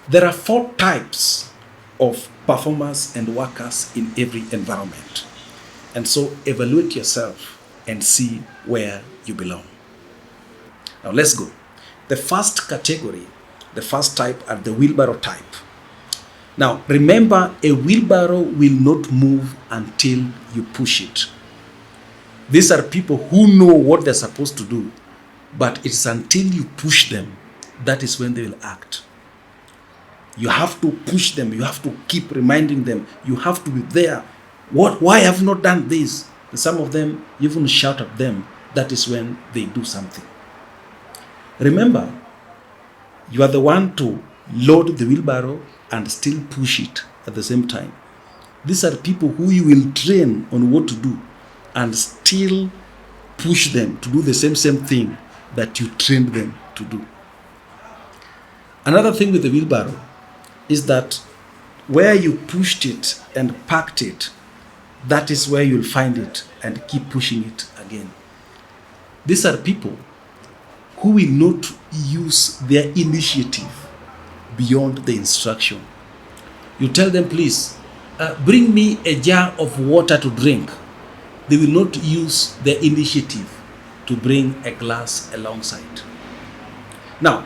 There are four types of performers and workers in every environment. And so evaluate yourself and see where you belong. Now let's go. The first category, the first type are the wheelbarrow type. Now remember, a wheelbarrow will not move until you push it. These are people who know what they're supposed to do, but it's until you push them, that is when they will act. You have to push them. You have to keep reminding them. You have to be there. Why have you not done this? And some of them even shout at them. That is when they do something. Remember, you are the one to load the wheelbarrow and still push it at the same time. These are people who you will train on what to do and still push them to do the same thing that you trained them to do. Another thing with the wheelbarrow is that where you pushed it and packed it, that is where you'll find it and keep pushing it again. These are people who will not use their initiative beyond the instruction. You tell them, please, bring me a jar of water to drink. They will not use their initiative to bring a glass alongside. Now,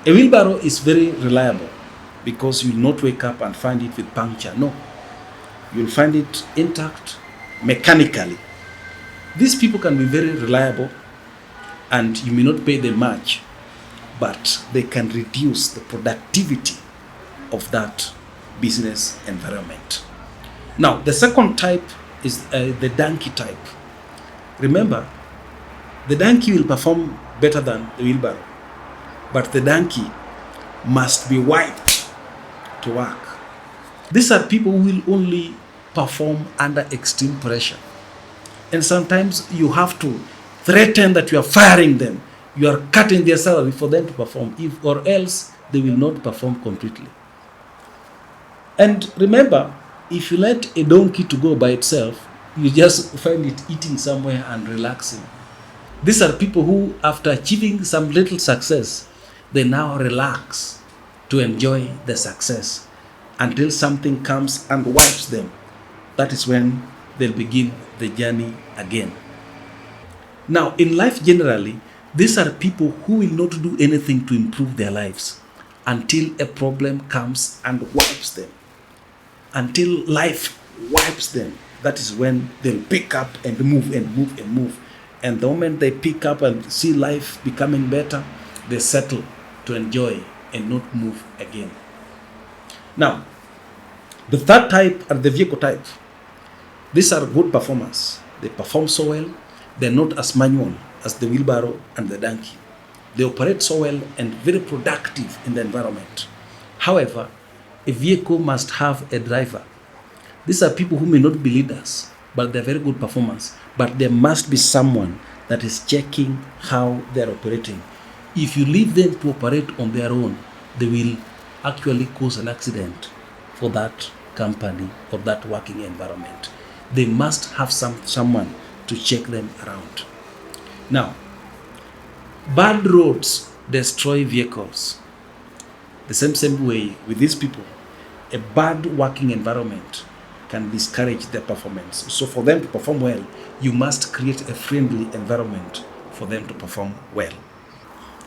a wheelbarrow is very reliable because you will not wake up and find it with puncture. No, you will find it intact mechanically. These people can be very reliable and you may not pay them much, but they can reduce the productivity of that business environment. Now, the second type is the donkey type. Remember, the donkey will perform better than the wheelbarrow, but the donkey must be wiped to work. These are people who will only perform under extreme pressure. And sometimes you have to threaten that you are firing them. You are cutting their salary for them to perform, or else they will not perform completely. And remember, if you let a donkey to go by itself, you just find it eating somewhere and relaxing. These are people who, after achieving some little success, they now relax to enjoy the success until something comes and wipes them. That is when they'll begin the journey again. Now, in life generally, these are people who will not do anything to improve their lives until a problem comes and wipes them. Until life wipes them, that is when they'll pick up and move and move and move. And the moment they pick up and see life becoming better, they settle to enjoy and not move again. Now, the third type are the vehicle type. These are good performers. They perform so well. They're not as manual as the wheelbarrow and the donkey. They operate so well and very productive in the environment. However, a vehicle must have a driver. These are people who may not be leaders, but they're very good performers. But there must be someone that is checking how they're operating. If you leave them to operate on their own, they will actually cause an accident for that company or that working environment. They must have someone to check them around. Now, bad roads destroy vehicles. The same way with these people, a bad working environment can discourage their performance. So for them to perform well, you must create a friendly environment for them to perform well.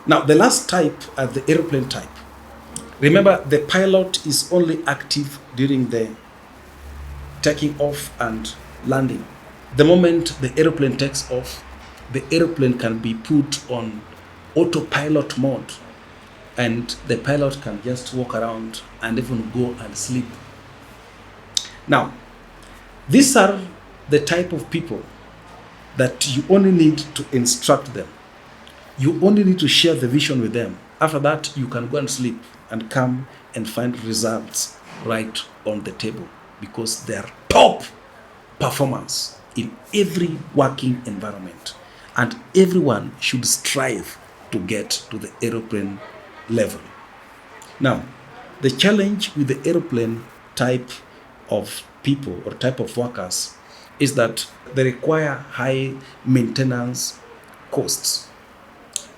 Now, the last type are the airplane type. Remember, the pilot is only active during the taking off and landing. The moment the airplane takes off, the airplane can be put on autopilot mode and the pilot can just walk around and even go and sleep. Now, these are the type of people that you only need to instruct them. You only need to share the vision with them. After that, you can go and sleep and come and find results right on the table because they are top performance in every working environment. And everyone should strive to get to the aeroplane level. Now, the challenge with the aeroplane type of people or type of workers is that they require high maintenance costs.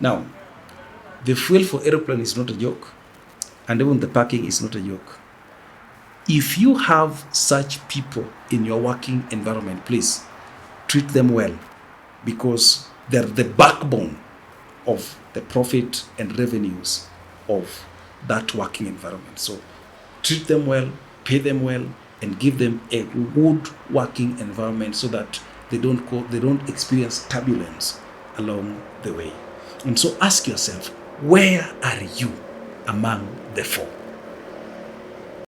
Now, the fuel for aeroplane is not a joke, and even the parking is not a joke. If you have such people in your working environment, please treat them well, because they're the backbone of the profit and revenues of that working environment. So treat them well, pay them well, and give them a good working environment so that they don't experience turbulence along the way. And so ask yourself, where are you among the four?